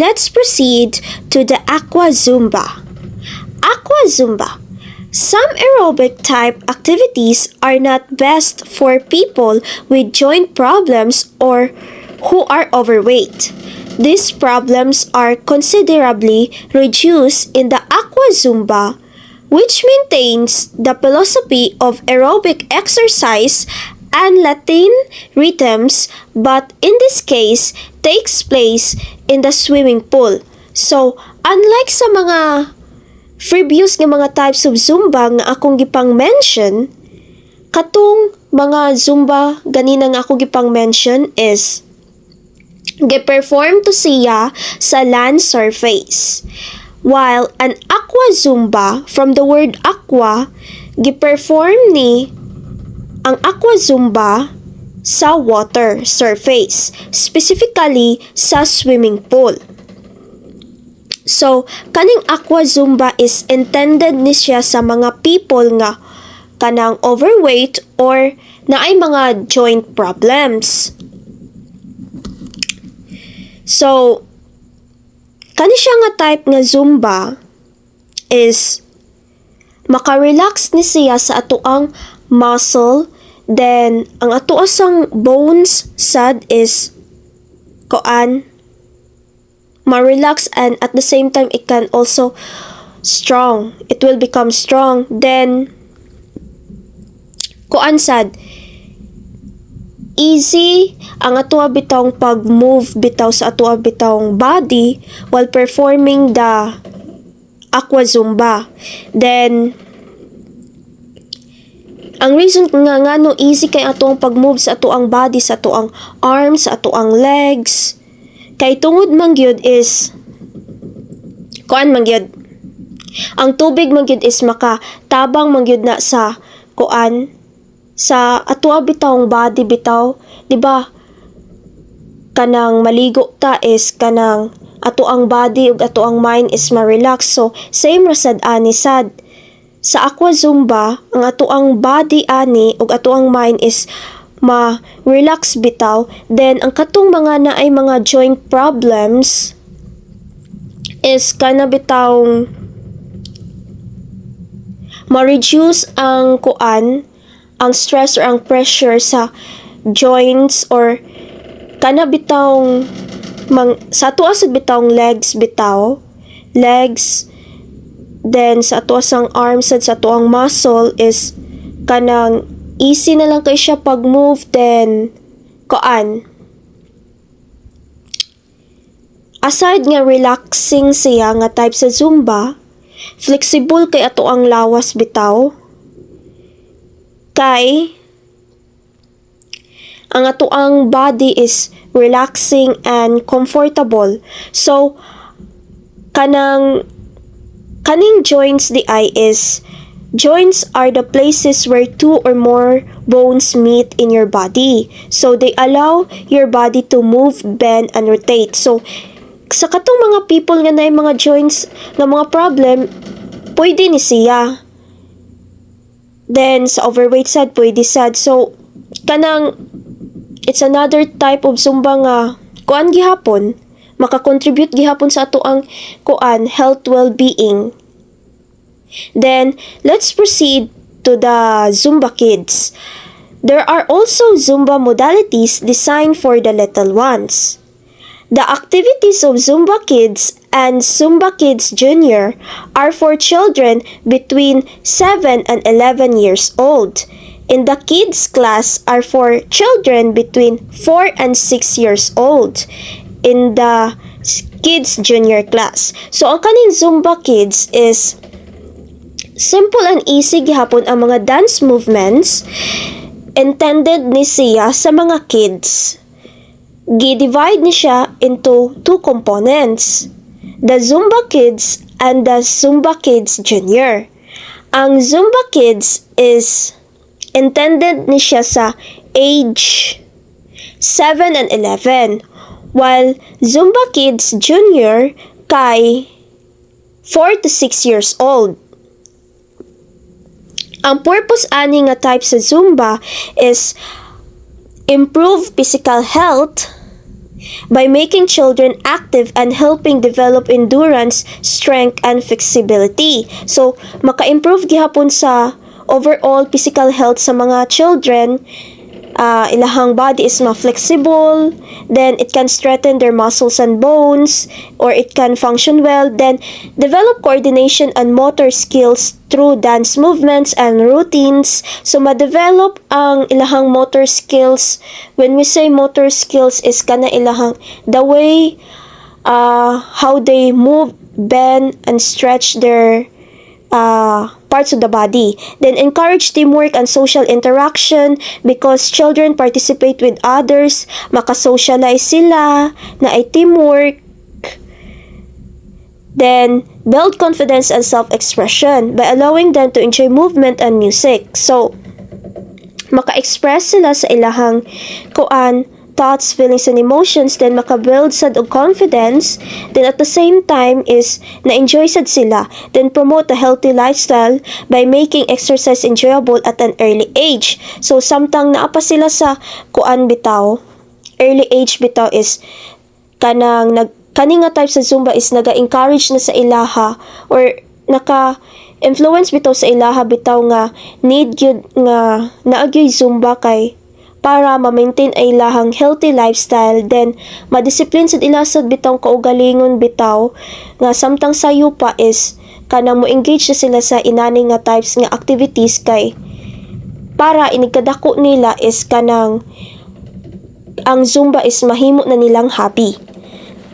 let's proceed to the Aqua Zumba. Aqua Zumba. Some aerobic type activities are not best for people with joint problems or who are overweight. These problems are considerably reduced in the Aqua Zumba, which maintains the philosophy of aerobic exercise and Latin rhythms, but in this case takes place in the swimming pool. So, unlike sa mga previous nga mga types of Zumba nga akong gipang mention, katong mga Zumba ganina nga akong gipang mention is gi-perform to siya sa land surface. While an Aqua Zumba, from the word aqua, gi-perform ni ang Aqua Zumba sa water surface, specifically sa swimming pool. So, kaning Aqua Zumba is intended ni siya sa mga people nga kanang overweight or naay mga joint problems. So, kani siya nga type nga Zumba is maka-relax ni siya sa atoang muscle, then ang ato asang bones sad is ma-relax, and at the same time it can also strong, it will become strong. Then sad easy ang ato bitawng pag-move bitaw sa ato bitawng body while performing the Aqua Zumba. Then ang reason nga no easy kay atong pag-move sa ato ang body, sa ato ang arms, sa ato ang legs, kay tungod man gyud is man gyud ang tubig man gyud is makatabang man gyud na sa sa ato bitawng body bitaw, di ba? Kanang maligo ta is kanang ato ang body ug ato ang mind is ma-relax. So same ra sad ani sad sa Aqua Zumba, ang ato ang body ani ug ato ang mind is ma-relax bitaw. Then ang katong mga naay mga joint problems is kana bitawng ma-reduce ang ang stress or ang pressure sa joints, or kana bitawng sa ato asad bitawng legs, then sa ato asang arms at sa ato ang muscle is kanang easy na lang kay siya pag-move. Then aside nga relaxing siya nga type sa Zumba, flexible kay ato ang lawas bitaw, kay ang ato ang body is relaxing and comfortable. So kaning joints di ay is joints are the places where two or more bones meet in your body. So they allow your body to move, bend, and rotate. So sa katong mga people nga naay mga joints nga mga problem, pwede ni siya. Then sa overweight sad, pwede sad. So kanang it's another type of Zumba nga gihapon maka-contribute gihapon sa ato ang health well-being. Then let's proceed to the Zumba Kids. There are also Zumba modalities designed for the little ones. The activities of Zumba Kids and Zumba Kids Junior are for children between 7 and 11 years old. In the kids class are for children between 4 and 6 years old. In the kids junior class. So ang kaning Zumba Kids is simple and easy gihapon ang mga dance movements intended ni siya sa mga kids. Gi-divide ni siya into two components, the Zumba Kids and the Zumba Kids Junior. Ang Zumba Kids is intended ni siya sa age 7 and 11, while Zumba Kids Junior kay 4 to 6 years old. Ang purpose ani nga type sa Zumba is improve physical health, by making children active and helping develop endurance, strength, and flexibility. So, maka-improve gihapon sa overall physical health sa mga children. Ilahang body is ma-flexible, then it can strengthen their muscles and bones, or it can function well, then develop coordination and motor skills through dance movements and routines. So ma-develop ang ilahang motor skills. When we say motor skills is kana ilahang the way how they move, bend, and stretch their parts of the body. Then encourage teamwork and social interaction because children participate with others, makasocialize sila, na ay teamwork. Then build confidence and self-expression by allowing them to enjoy movement and music. So, maka-express sila sa ilahang thoughts, feelings, and emotions, then makabuild sad og confidence, then at the same time is na-enjoy sad sila, then promote a healthy lifestyle by making exercise enjoyable at an early age. So, samtang naapa sila sa bitaw, early age bitaw is kani nga type sa Zumba is naga-encourage na sa ilaha or naka-influence bitaw sa ilaha bitaw nga need gyud nga naagyoy Zumba kay para ma-maintain ay ilahang healthy lifestyle, then madisiplin sad ila sad bitaw kaugalingon bitaw nga samtang sayo pa is kanang mo engage na sila sa inani nga types nga activities kay para inigkadako nila is kanang ang Zumba is mahimo na nilang hobby.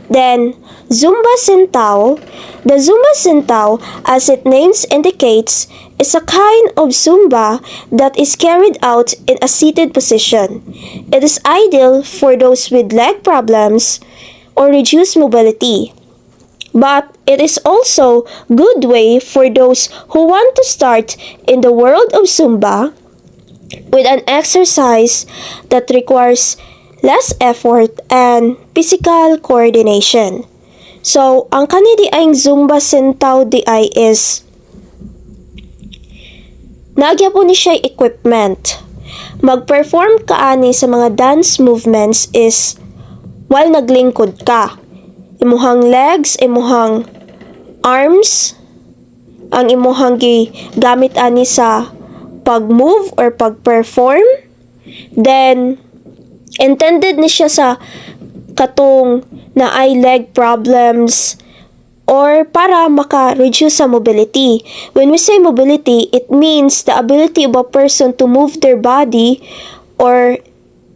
Then Zumba Sentao. The Zumba Sentao, as its name indicates, is a kind of Zumba that is carried out in a seated position. It is ideal for those with leg problems or reduced mobility. But it is also a good way for those who want to start in the world of Zumba with an exercise that requires less effort and physical coordination. So, ang kanidi ay Zumba Sentao di ay is nagya po ni siya equipment. Mag-perform ka ani sa mga dance movements is while naglingkod ka. Imuhang legs, imuhang arms, ang imuhang gamit ani sa pag-move or pag-perform. Then, intended ni siya sa katong na ay leg problems or para maka-reduce sa mobility. When we say mobility, it means the ability of a person to move their body or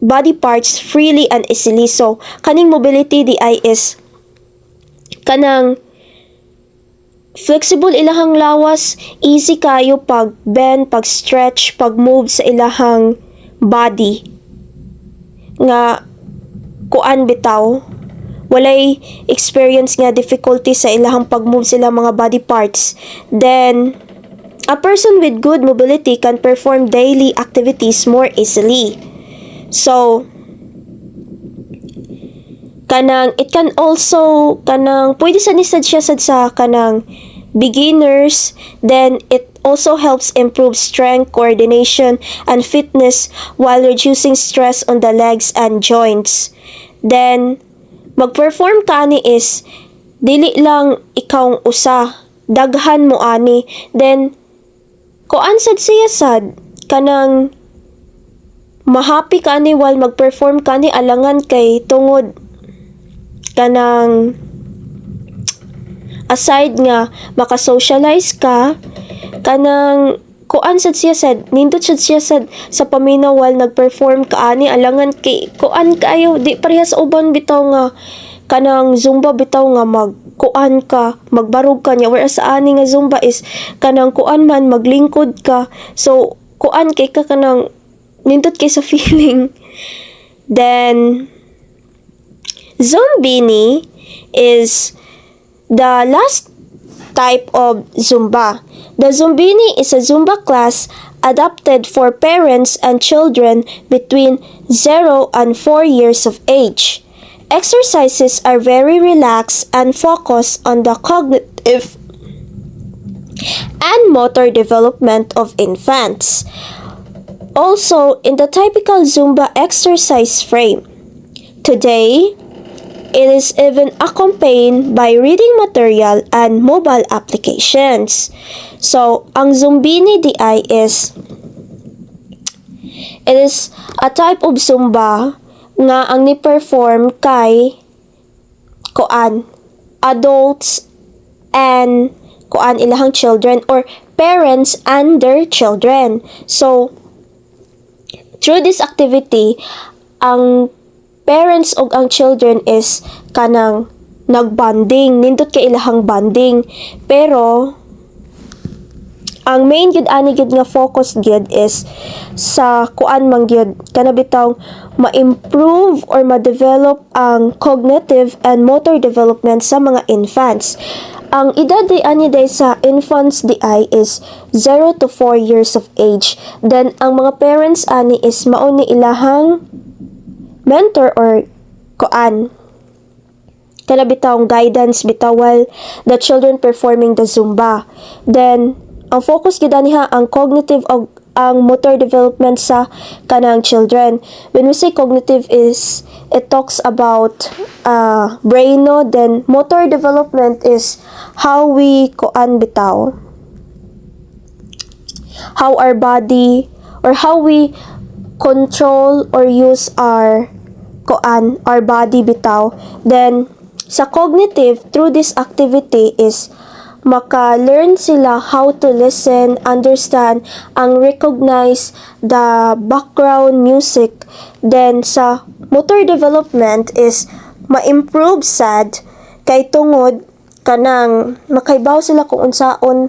body parts freely and easily. So, kaning mobility di ay is kanang flexible ilahang lawas, easy kayo pag bend, pag stretch, pag move sa ilahang body. Nga kuan bitaw walay experience nga difficulty sa ilahang pag-move sila mga body parts, then a person with good mobility can perform daily activities more easily. So kanang it can also kanang pwede sa nisad siya sad sa kanang beginners, then it also helps improve strength, coordination, and fitness while reducing stress on the legs and joints. Then mag-perform ka ani is dili lang ikaw usa, daghan mo ani, then kuan sad siya sad kanang mahappy ka ani while mag-perform ka ni alangan kay tungod kanang aside nga makasocialize ka kanang kuan sad siya sad nindot sad siya sad sa paminaw while nagperform ka ani alangan kay kuan kaayo di parehas uban bitaw nga kanang Zumba bitaw nga magkuan ka magbarog ka nya, whereas sa ani nga Zumba is kanang kuan man maglingkod ka, so kuan kay ka kanang nindot kay sa feeling. Then Zombini is the last type of Zumba. The Zombini is a Zumba class adapted for parents and children between 0 and 4 years of age. Exercises are very relaxed and focus on the cognitive and motor development of infants. Also, in the typical Zumba exercise frame. Today, It is even accompanied by reading material and mobile applications. So, ang Zumbini di ay it is a type of Zumba nga ang ni-perform kay adults and ilahang children or parents and their children. So, through this activity, ang parents og ang children is kanang nagbanding, nindot kay ilahang banding. Pero ang main gid ani gid nga focus gid is sa man gyud kana bitaw ma-improve or ma-develop ang cognitive and motor development sa mga infants. Ang edad di ani day sa infants di ay is 0 to 4 years of age. Then ang mga parents ani is mao ni ilahang mentor or kana bitawng guidance bitaw while the children performing the Zumba. Then ang focus gid niha ang cognitive o ang motor development sa kanang children. When we say cognitive is it talks about brain no, then motor development is how we bitaw, how our body or how we control or use our body bitaw. Then sa cognitive, through this activity is maka-learn sila how to listen, understand, ang recognize the background music. Then sa motor development is ma-improve sad kay tungod kanang makaibaw sila kung unsaon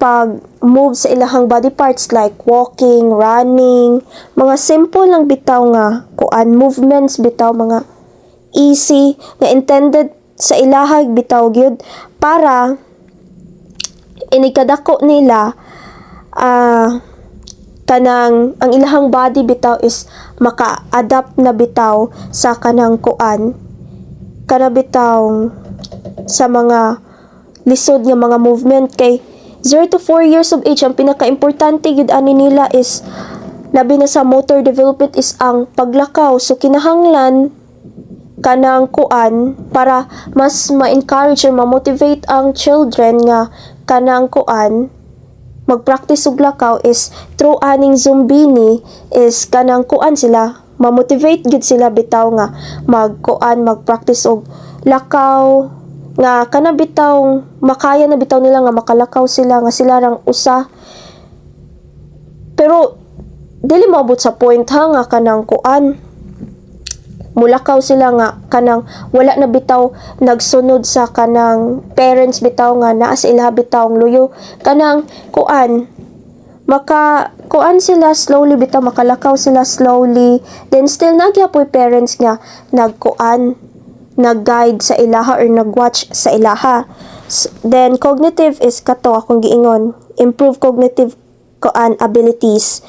pag move sa ilahang body parts like walking, running, mga simple lang bitaw nga movements bitaw, mga easy nga intended sa ilahag bitaw gyud para inikadako nila kanang ang ilahang body bitaw is maka-adapt na bitaw sa kanang kana bitaw sa mga lisod nga mga movement. Kay 0 to 4 years of age ang pinaka-importante gid ani nila is labi na sa motor development is ang paglakaw. So kinahanglan kanang para mas ma-encourage or ma-motivate ang children nga kanang mag-practice og lakaw is through aning Zumbini is kanang sila ma-motivate gid sila bitaw nga mag-practice og lakaw nga kana bitaw makaya na bitaw nila nga makalakaw sila nga sila rang usa. Pero dili maabot sa point nga kanang mulakaw sila nga kanang wala na bitaw nagsunod sa kanang parents bitaw nga naa sa ilaha bitaw luyo kanang sila slowly bitaw makalakaw sila slowly. Then still nagyapoy parents nga nag-guide sa ilaha or nag-watch sa ilaha. Then cognitive is kato akong giingon, improve cognitive abilities.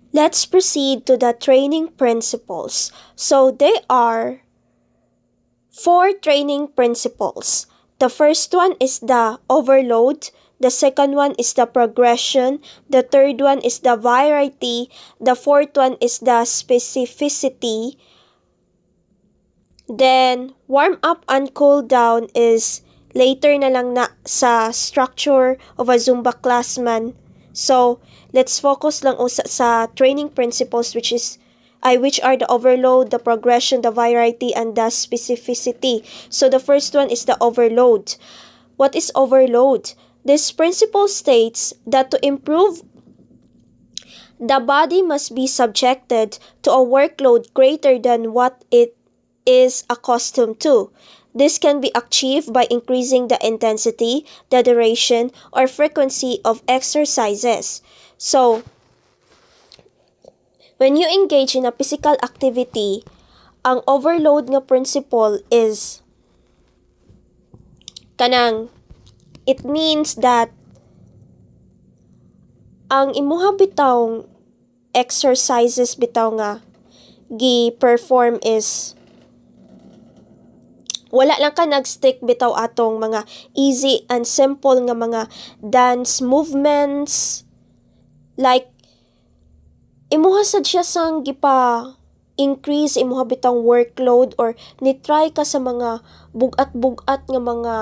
Let's proceed to the training principles. So they are 4 training principles. The first one is the overload. The second one is the progression. The third one is the variety. The fourth one is the specificity. Then warm up and cool down is later na lang na sa structure of a Zumba class man. So let's focus lang sa training principles which are the overload, the progression, the variety, and the specificity. So the first one is the overload. What is overload? This principle states that to improve, the body must be subjected to a workload greater than what it is accustomed to. This can be achieved by increasing the intensity, the duration, or frequency of exercises. So, when you engage in a physical activity, ang overload nga principle is it means that ang imuha bitawng exercises bitaw nga gi-perform is wala lang ka nag-stick bitaw atong mga easy and simple nga mga dance movements. Like, imuha sad siya sang increase imong bitang workload or ni-try ka sa mga bugat-bugat nga mga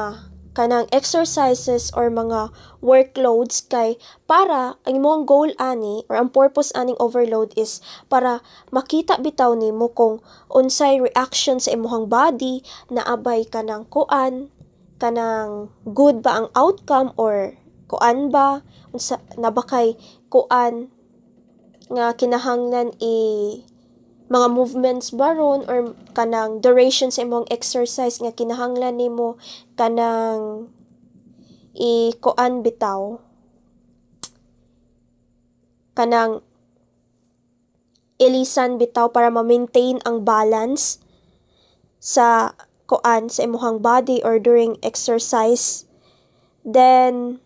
kanang exercises or mga workloads kay para ang imong goal ani or ang purpose aning overload is para makita bitaw nimo kung unsay reaction sa imong body naabay kanang kuan kanang good ba ang outcome or kuan ba unsa na ba kay kuan nga kinahanglan mga movements baron or kanang duration sa imong exercise nga kinahanglan nimo kanang kuan bitaw kanang ilisan bitaw para ma-maintain ang balance sa kuan sa imong body or during exercise. Then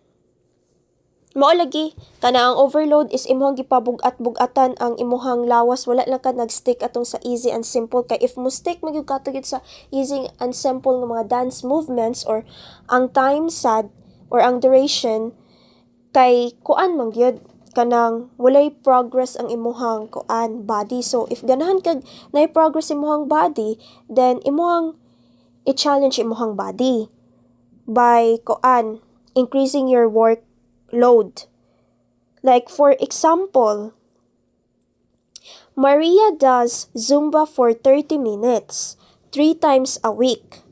mao lagi kana ang overload is imong gipabug-at-bugatan ang imong lawas, wala lang ka nag-stick atong sa easy and simple kay if mo stick magyud ka sa easy and simple nga mga dance movements or ang time sad or ang duration kay kuan man gyud kanang walay progress ang imong kuan body. So if ganahan kag nay progress imong body, then imong i-challenge imong body by kuan increasing your workload. Like for example, Maria does Zumba for 30 minutes, 3 times a week.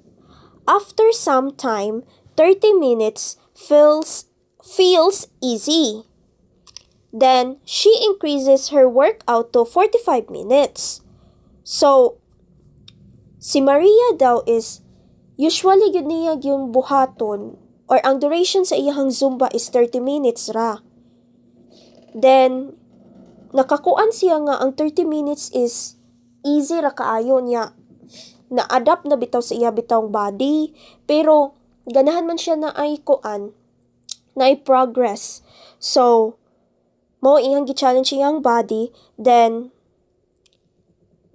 After some time, 30 minutes feels easy. Then she increases her workout to 45 minutes. So si Maria daw is usually gyud niya yung buhaton or ang duration sa iyang Zumba is 30 minutes ra. Then nakakuan siya nga ang 30 minutes is easy ra kaayo niya. Na-adapt na bitaw sa iya bitawng body pero ganahan man siya na ay kuan na ay progress. So mo iyang gi-challenge iyang body, then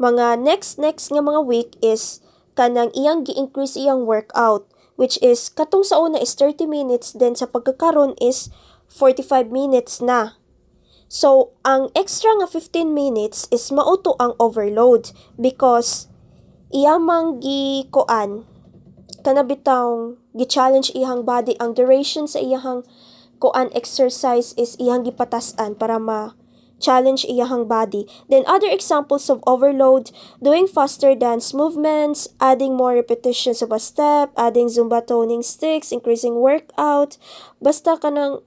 mga next nga mga week is kanang iyang gi-increase iyang workout which is katong sa una is 30 minutes then sa pagkakaron is 45 minutes na. So ang extra nga 15 minutes is mauto ang overload because iya mang gi-kuan kana bitawng gi-challenge iyang body, ang duration sa iyang kuan exercise is iyang gipatas-an para ma-challenge iyang body. Then other examples of overload, doing faster dance movements, adding more repetitions of a step, adding Zumba toning sticks, increasing workout, basta kanang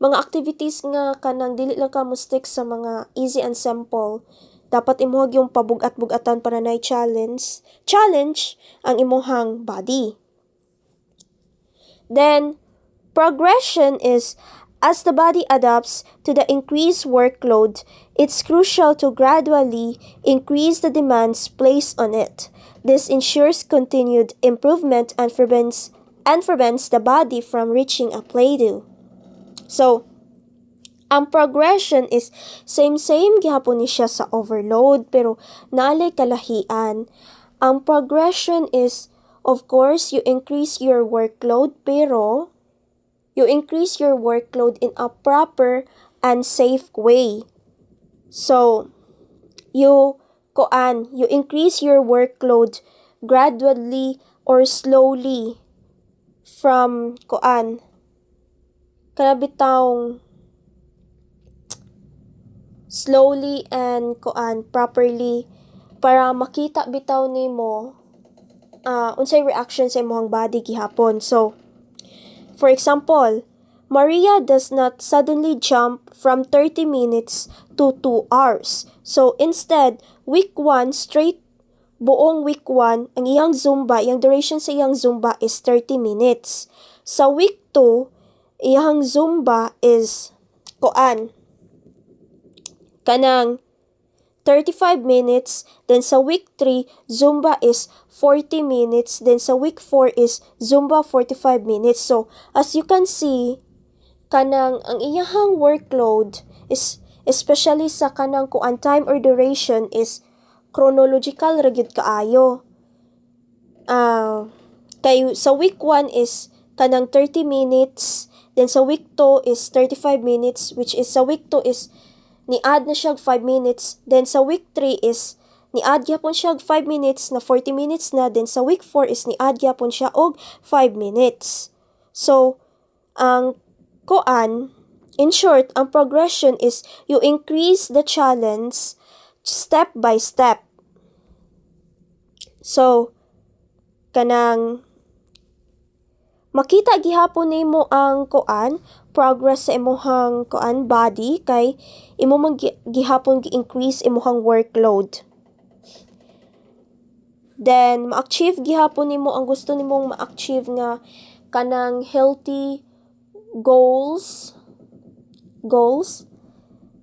mga activities nga kanang dili lang ka mo stick sa mga easy and simple. Dapat imuhag yung pabug-at-bugatan para na challenge ang imuhang body. Then progression is as the body adapts to the increased workload, it's crucial to gradually increase the demands placed on it. This ensures continued improvement and prevents the body from reaching a plateau. So, ang progression is same gihapon ni siya sa overload pero naalay kalahian. Ang progression is of course you increase your workload pero you increase your workload in a proper and safe way. So, you increase your workload gradually or slowly from kanabitawng slowly and properly para makita bitaw nimo unsay reaction sa imong body gihapon. So, for example, Maria does not suddenly jump from 30 minutes to 2 hours. So instead, buong week 1, ang iyang duration sa iyang Zumba is 30 minutes. Sa week 2, iyang Zumba is kanang 35 minutes, then sa week 3, Zumba is 40 minutes, then sa week 4 is Zumba 45 minutes. So, as you can see, kanang ang iyahang workload is, especially sa kanang time or duration is chronological ra gyud kaayo. Kay sa week 1 is kanang 30 minutes, then sa week 2 is 35 minutes, which is sa week 2 is ni-add na siya 5 minutes. Then sa week 3 is ni-add gyapon siya 5 minutes na 40 minutes na. Then sa week 4 is ni-add gyapon siya og 5 minutes. So, ang koan, in short, ang progression is you increase the challenge step by step. So, kanang makita gihapon nimo ang koan, progress sa imuhang koan body kay imo man gihapon gi-increase imuhang workload. Then ma-achieve gihapon nimo ang gusto nimong ma-achieve nga kanang healthy goals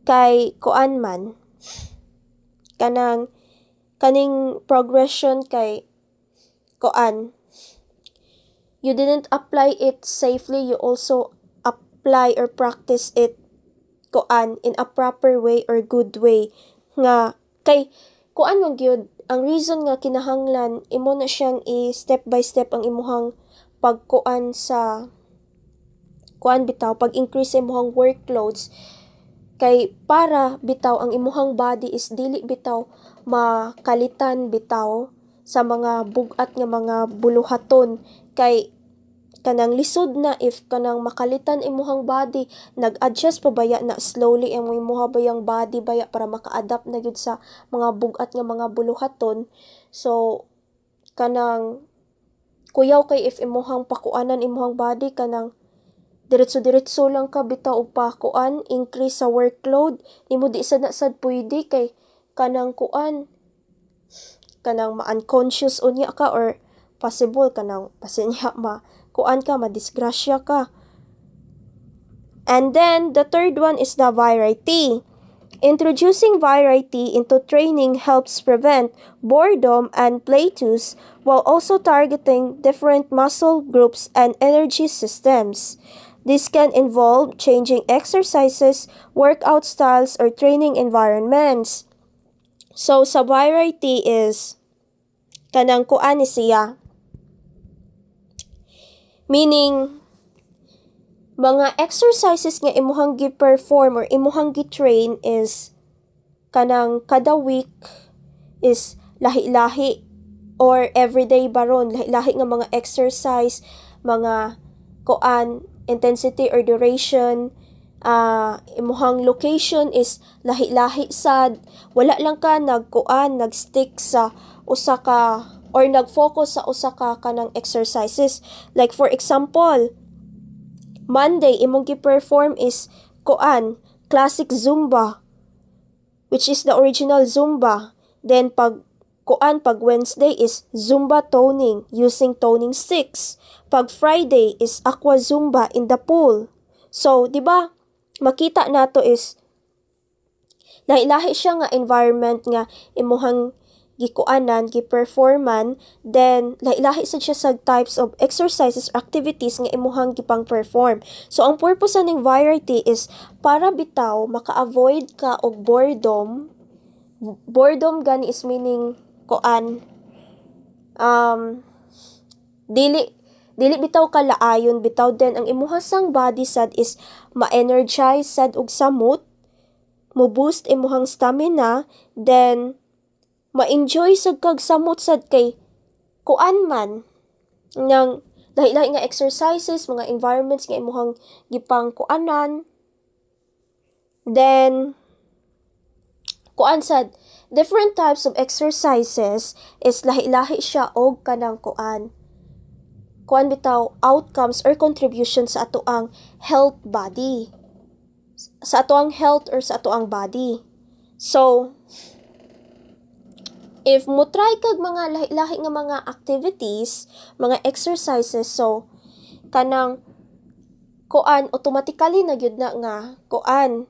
kay koan man kaning progression kay koan, you didn't apply it safely, you also apply or practice it koan in a proper way or good way nga kay koan man gyud ang reason nga kinahanglan imo na siyang i-step by step ang imuhang pagkuan sa kuan bitaw pag-increase sa imuhang workloads kay para bitaw ang imuhang body is dili bitaw makalitan bitaw sa mga bugat nga mga buluhaton kay kanang lisod na if kanang makalitan imuhang body nag-adjust pa baya na slowly ang imuha bayang body baya para maka-adapt na gyud sa mga bugat nga mga buluhaton. So kanang kuyaw kay if imuhang pakuanan imuhang body kanang diretso-diretso lang ka bitaw og pakuan, increase sa workload, nimo di sad na sad pwede kay kanang kuan kanang ma-unconscious unya ka or possible kanang pasinya kuan ka madisgrasya ka. And then the third one is the variety. Introducing variety into training helps prevent boredom and plateaus while also targeting different muscle groups and energy systems. This can involve changing exercises, workout styles, or training environments. So, sa variety is kanang kuan ni siya. Meaning, mga exercises nga imuhang gi-perform or imuhang gi-train is kanang kada week is lahi-lahi or everyday baron lahi-lahi nga mga exercise, mga kuan, intensity or duration, imuhang location is lahi-lahi sad. Wala lang ka nagstick sa usa ka or nag-focus sa usa ka kanang exercises. Like for example, Monday imong gi-perform is kuan, classic Zumba, which is the original Zumba. Then pag Wednesday is Zumba toning using toning sticks. Pag Friday is Aqua Zumba in the pool. So, di ba? Makita nato is lahi-lahi siya nga environment nga imuhang gikuanan, giperforman, then lahi-lahi sad siya sa types of exercises or activities nga imuhang gipang-perform. So, ang purpose ning variety is para bitaw maka-avoid ka og boredom. Boredom gani is meaning kuan dili bitaw kalaayon bitaw then ang imuhasang body sad is ma-energize sad og samot, mo boost imuhang stamina, then ma-enjoy sad kag samot sad kay kuan man ng lahi-lahi nga exercises, mga environments nga imuhang gipang kuanan. Then kuan sad different types of exercises is lahi-lahi siya og kanang kuan bitaw outcomes or contribution sa atoang health body. Sa atoang health or sa atoang body. So, if mo try kag mga lahi-lahi nga mga activities, mga exercises, so kanang kuan automatically na gyud na nga kuan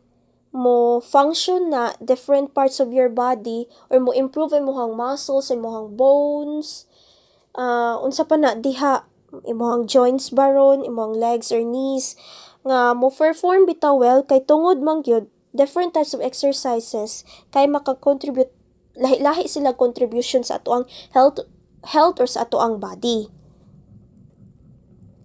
mo function na different parts of your body or mo improve imong muscles, imong bones, unsa pa na diha imong joints baron, imong legs or knees nga mo perform bitaw well kay tungod man gyud different types of exercises kay maka-contribute lahi-lahi sila contribution sa atoang health or sa atoang body.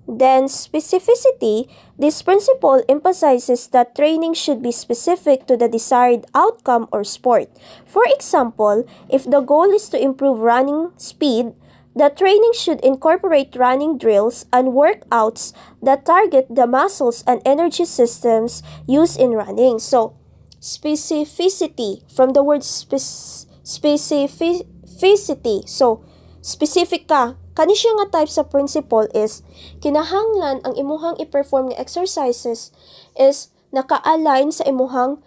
Then specificity, this principle emphasizes that training should be specific to the desired outcome or sport. For example, if the goal is to improve running speed, the training should incorporate running drills and workouts that target the muscles and energy systems used in running. So, specificity from the word specificity. So, specific ka. Kani siya nga type sa principle is kinahanglan ang imuhang i-perform nga exercises is naka-align sa imuhang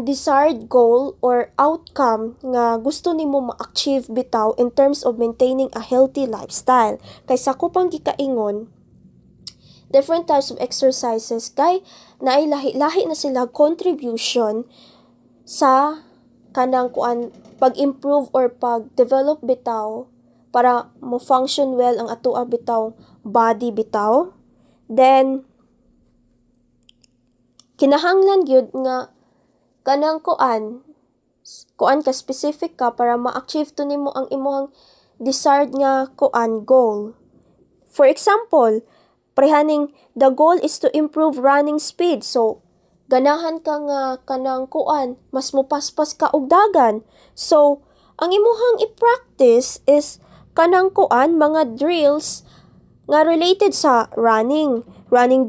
desired goal or outcome nga gusto nimo ma-achieve bitaw in terms of maintaining a healthy lifestyle. Kay sa ko pang gikaingon, different types of exercises kay naay lahi-lahi na sila contribution sa kanang pag-improve or pag-develop bitaw para mo function well ang atoa bitaw body bitaw. Then kinahanglan gyud nga kanang kuan ka specific ka para ma-achieve to nimo ang imong desired nga goal. For example, prehaning the goal is to improve running speed. So ganahan ka nga kanang mas mupaspas ka og dagan. So ang imuhang i-practice is kanang mga drills nga related sa running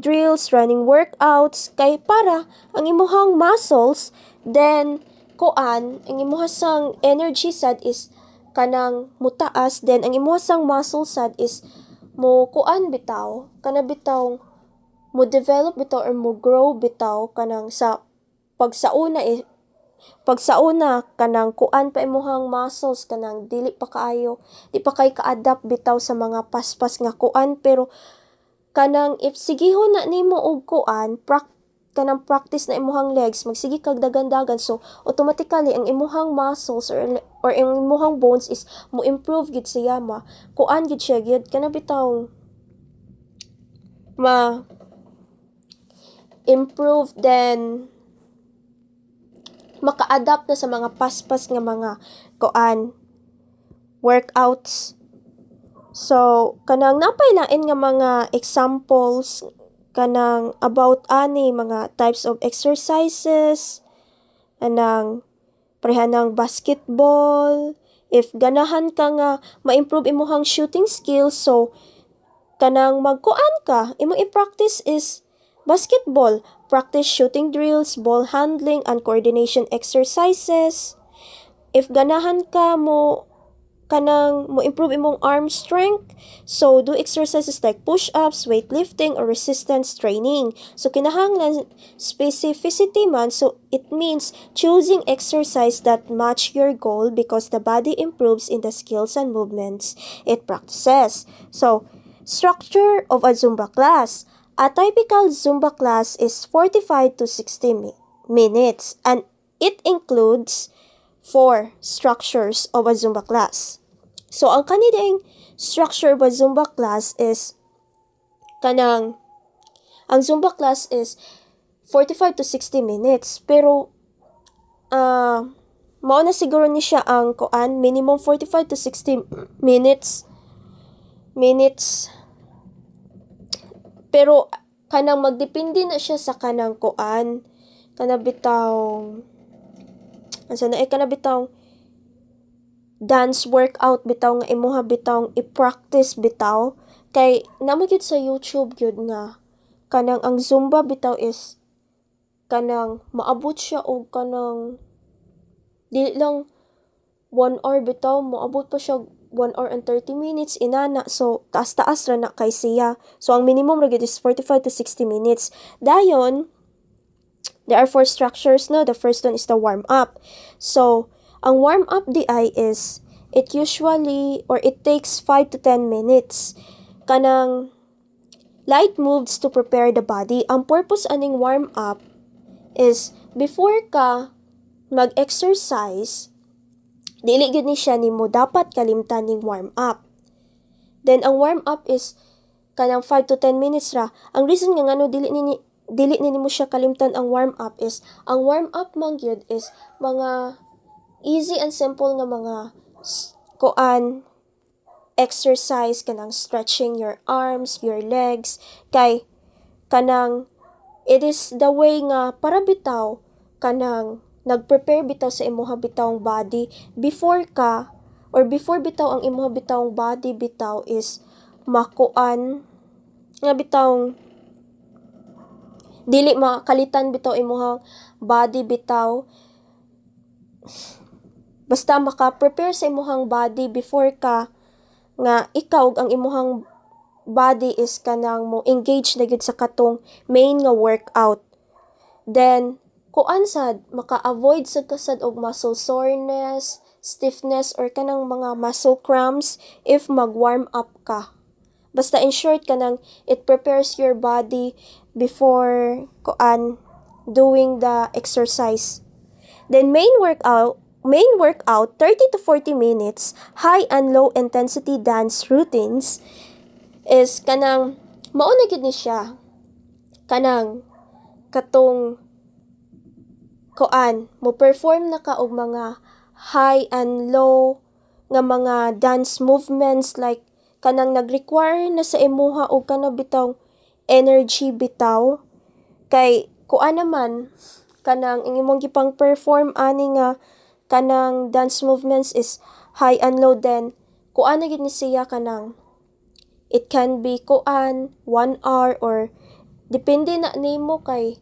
drills, running workouts kay para ang imuhang muscles then ang imuhang energy sad is kanang mutaas, then ang imuhang muscle sad is mo bitaw kana bitaw mo develop bitaw or mo grow bitaw kanang sa pagsauna kanang pa imuhang muscles kanang di pa kay ka-adapt bitaw sa mga paspas nga pero kanang if sigihon na nimo og kanang practice na imuhang legs magsige kag dagan-dagan, so automatically ang imuhang muscles or ang imuhang bones is mo improve gid siya gid siya gid kana bitaw ma improve then maka-adapt na sa mga paspas nga mga workouts. So kanang napay lain nga mga examples kanang about ani mga types of exercises anang prehanang basketball. If ganahan ka nga ma-improve imuhang shooting skills, so kanang ka imong i-practice is basketball, practice shooting drills, ball handling and coordination exercises. If ganahan ka mo improve imong arm strength, so do exercises like push-ups, weightlifting or resistance training. So kinahanglan specificity man, so it means choosing exercise that match your goal because the body improves in the skills and movements it practices. So structure of a Zumba class. A typical Zumba class is 45 to 60 minutes and it includes 4 structures of a Zumba class. So ang kanidang structure of a Zumba class is ang Zumba class is 45 to 60 minutes pero mao na siguro ni siya ang minimum 45 to 60 minutes pero kanang magdepende na siya sa kanang dance workout bitaw nga imuha bitaw i-practice bitaw kay namo gyud sa YouTube gyud nga kanang ang Zumba bitaw is kanang maabot siya og kanang dili lang 1 hour bitaw, moabot pa siya 1 hour and 30 minutes inana. So taas-taas ra na kay siya. So ang minimum ra gyud is 45 to 60 minutes. Dayon there are 4 structures no. The first one is the warm up. So ang warm up is it takes 5 to 10 minutes. Kanang light moves to prepare the body. Ang purpose aning warm up is before ka mag-exercise, dili gyud ni siya nimo dapat kalimtan ning warm up. Then ang warm up is kanang 5 to 10 minutes ra. Ang reason nga ngano dili nimo siya kalimtan ang warm up is ang warm up man gyud is mga easy and simple nga mga exercise, kanang stretching your arms, your legs, kay kanang it is the way nga para bitaw kanang nagprepare bitaw sa imuha bitawng body before ka or before bitaw ang imuha bitawng body bitaw is makuan nga bitawng dili makalitan bitaw imuhang body bitaw, basta maka-prepare sa imuhang body before ka nga ikaw ang imuhang body is kanang mo engage na gid sa katong main nga workout. Then kuan sad maka-avoid sad kasad og muscle soreness, stiffness or kanang mga muscle cramps if mag-warm up ka. Basta in short kanang it prepares your body before doing the exercise. Then main workout 30 to 40 minutes high and low intensity dance routines is kanang mao na gid ni siya kanang katong mo perform na ka og mga high and low nga mga dance movements like kanang nag-require na sa imuha og kanang bitawng energy bitaw kay naman kanang imong gipang perform ani nga kanang dance movements is high and low, then na gid ni siya kanang it can be 1 hour or depende na nimo kay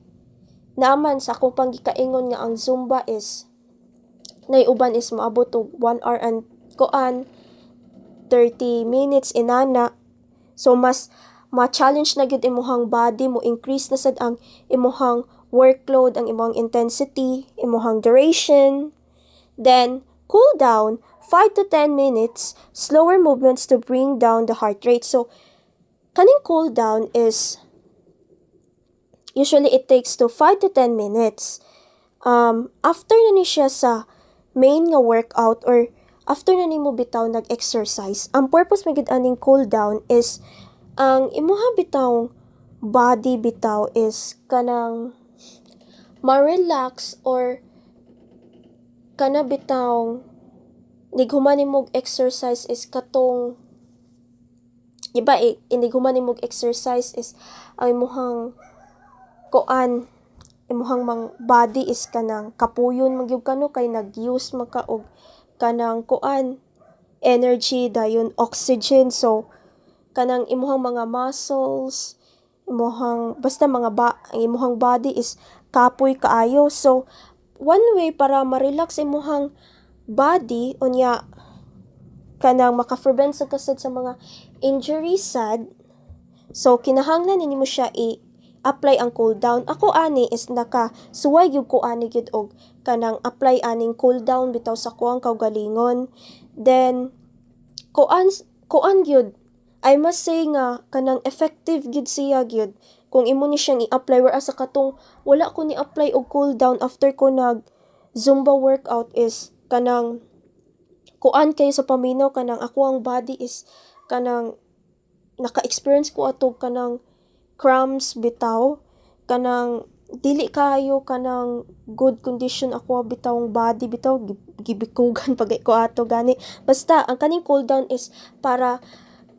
naman sa akong panggikaingon nga ang Zumba is uban is maabot og 1 hour and 30 minutes inana. So mas ma-challenge na gid imuhang body, mo increase na sad ang imuhang workload, ang imuhang intensity, imuhang duration. Then cool down 5 to 10 minutes, slower movements to bring down the heart rate. So kaning cool down is usually it takes to 5 to 10 minutes. After na ni siya sa main nga workout or after na nimo bitaw nag-exercise, ang purpose magid aning cool down is ang imuha bitawng body bitaw is kanang ma-relax or kana bitawng nighuman nimog exercise is katong iba inighuman nimog exercise is ang imuhang mang body is kanang kapuyon magyud kano kay nag-use maka og kanang energy dayon oxygen, so kanang imuhang mga muscles basta mga imuhang body is kapoy kaayo. So one way para ma-relax imuhang body unya kanang maka-prevent sa kasad sa mga injuries sad, so kinahanglan nimo siya apply ang cool down. Ako ani is suway gyud ko ani gyud og kanang apply aning cool down bitaw sa kuang kaugalingon. Then kuan gyud I must say nga kanang effective gyud siya gyud kung imo ni siyang i-apply, whereas sa katong wala ko ni apply og cool down after ko nag Zumba workout is kanang kay sa paminaw kanang ako ang body is kanang naka-experience ko atog kanang cramps bitaw, kanang dili kayo kanang good condition ako bitawng body bitaw gibikugan pagay ko ato gani. Basta ang kaning cool down is para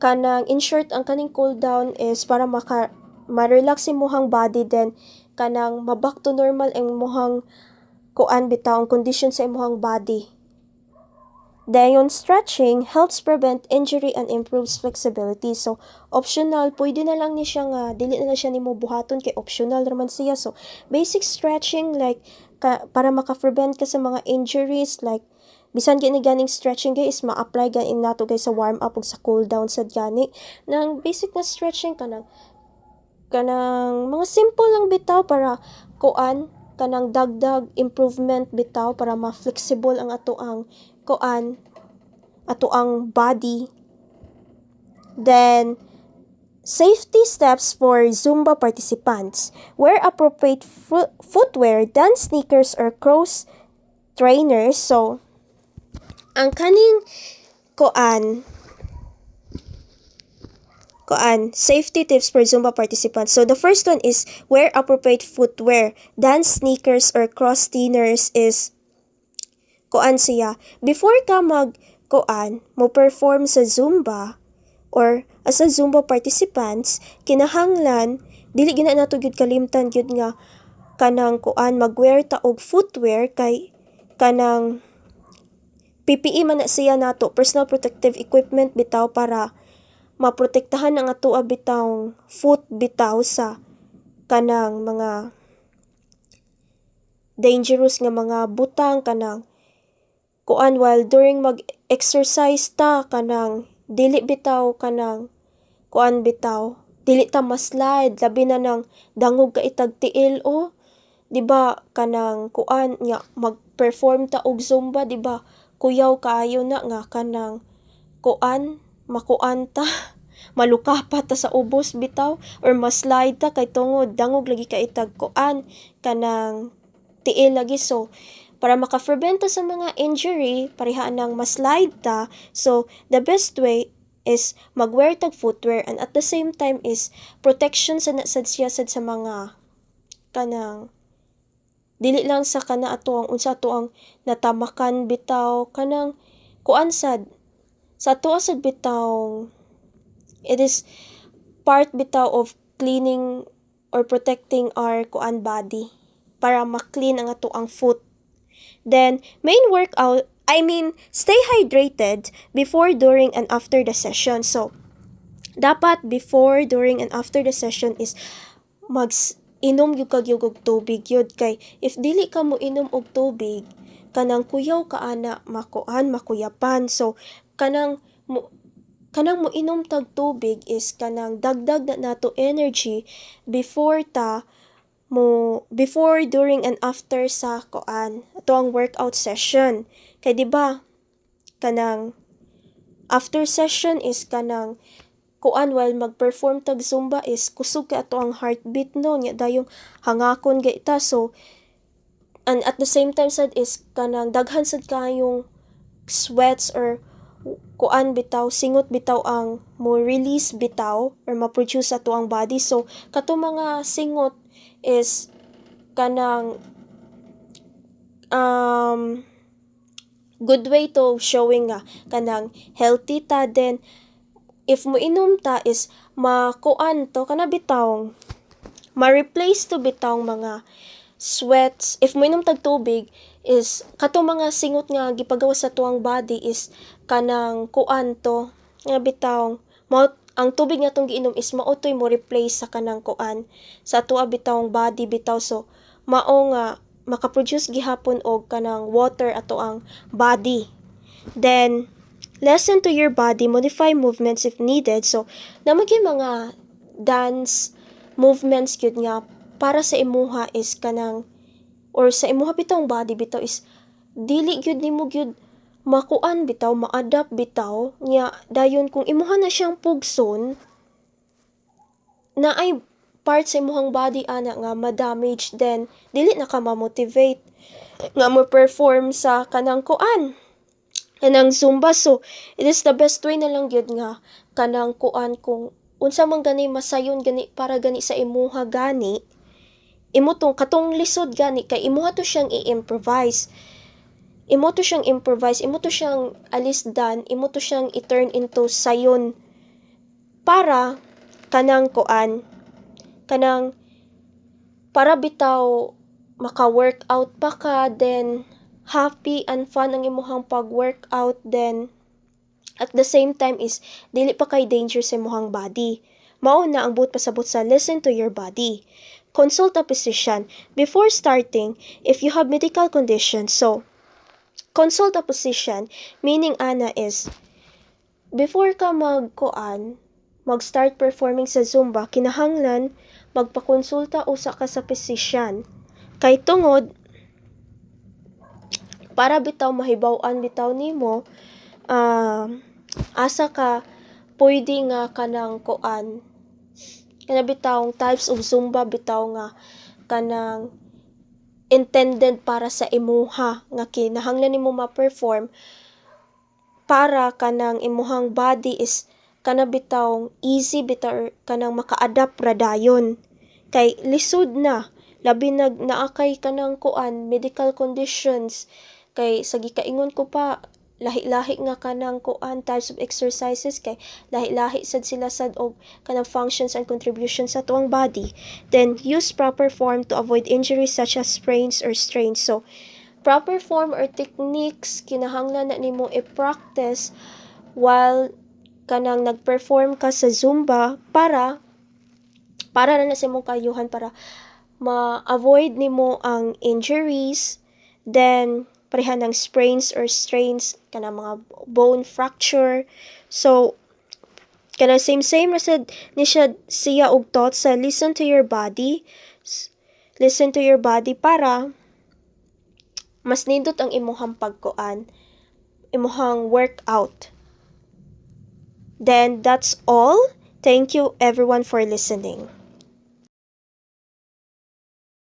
kanang in short ang kaning cool down is para ma-relax imuhang body, then kanang ma-back to normal ang imuhang bitaw ang condition sa imuhang body. Dayon stretching helps prevent injury and improves flexibility. So optional, pwede na lang ni siya nga dili na siya nimo buhaton kay optional raman siya. So basic stretching like para maka-prevent ka sa mga injuries, like bisan gani ganing stretching guys ma-apply ganin nato guys sa warm up ug sa cool down sad gani. Nang basic na stretching kanang mga simple lang bitaw para kanang dagdag improvement bitaw para ma-flexible ang ato ang body. Then safety steps for Zumba participants: wear appropriate footwear, dance sneakers or cross trainers. So ang kaning safety tips for Zumba participants. So the first one is wear appropriate footwear. Dance sneakers or cross trainers is siya. Before ka mag mo perform sa Zumba or as a Zumba participants, kinahanglan dili gina nato gyud kalimtan gyud nga kanang magwear ta og footwear kay kanang PPE man na siya nato, personal protective equipment bitaw para maprotektahan ang atoa bitawng foot bitaw sa kanang mga dangerous nga mga butang kanang while during mag-exercise ta kanang dili bitaw kanang bitaw dili ta maslide labi na nang dangog ka itag tiil o di ba kanang nga mag-perform ta og Zumba di ba kuyaw kaayo na nga kanang makuan ta malukapa ta sa ubos bitaw or maslide ta kay tungod dangog lagi ka itag kanang tiil lagi so para maka-prevent ta sa mga injury parehaan nang maslide ta so the best way is magwear tag footwear and at the same time is protection sa siya sa mga kanang dili lang sa unsa ato ang natamakan bitaw kanang sad sa ato sad bitaw it is part bitaw of cleaning or protecting our body para ma-clean ang ato ang foot. Then, stay hydrated before, during, and after the session. So, dapat before, during, and after the session is inom yung kagyug og tubig yun. Kay, if dili ka mo inom og tubig, kanang kuyaw ka ana, makuyapan. So, kanang mo inom tag tubig is kanang dagdag na nato energy before, during, and after sa ato ang workout session. Kay di ba kanang after session is kanang while mag-perform tag Zumba is kusog ka ato ang heartbeat no nya dayong hangakon gaita so and at the same time sad is kanang daghan sad kayong sweats or singot bitaw ang mo release bitaw or ma-produce ato ang body so kato mga singot is kanang good way to showing nga kanang healthy ta then if mo inom ta is bitaw ma-replace to bitawng mga sweats if mo inom tag tubig is kato mga singot nga gipagawa sa tuang body is kanang nga bitawng ang tubig nga tong giinom is mautoy mo replace sa kanang sa ato bitawng body bitaw so mao nga makaproduce gihapon og kanang water ato ang body. Then listen to your body, modify movements if needed. So namagay mga dance movements gyud nga para sa imuha is kanang or sa imuha bitawng body bitaw is dili gyud nimo gyud bitaw ma-adapt bitaw nya dayon kung imuha na siyang pugson na ay part sa imuhang body ana nga ma-damage then dili na ka ma-motivate nga mo perform sa kanang kanang Zumba so it is the best way na lang gyud nga kanang kung unsa man gani masayon gani para gani sa imuha gani imo tong katong lisod gani kay imuha to siyang i-improvise imo to siyang alisdan, imo to siyang i-turn into sayon para kanang para bitaw maka-workout pa ka then happy and fun ang imuhang pag-workout then at the same time is dili pa kay danger sa imuhang body. Mao na ang buot pasabot sa listen to your body. Consult a physician before starting if you have medical conditions. So consult a physician, meaning ana is, before ka mag-start performing sa Zumba, kinahanglan magpakonsulta usa ka sa physician. Kay tungod, para bitaw mahibaw-an bitaw nimo, asa ka pwede nga kanang kana bitawng types of Zumba bitaw nga kanang intended para sa imuha nga kinahanglan nimo ma-perform para kanang imuhang body is kana bitawng easy bitaw kanang maka-adapt ra dayon kay lisod na labi naakay kanang medical conditions kay sa gikaingon ko pa lahi-lahi nga kanang kuan types of exercises kay lahi-lahi sad sila sad og kanang functions and contributions sa tuang body. Then use proper form to avoid injuries such as sprains or strains. So proper form or techniques kinahanglan na nimo i-practice while kanang nag-perform ka sa Zumba para na sa imong kayuhan, para ma-avoid nimo ang injuries, then pareha ng sprains or strains, kanang mga bone fracture. So kanang same ra sad ni siya og thoughts sa listen to your body. Listen to your body para mas nindot ang imuhang pagkuan, imuhang workout. Then that's all. Thank you everyone for listening.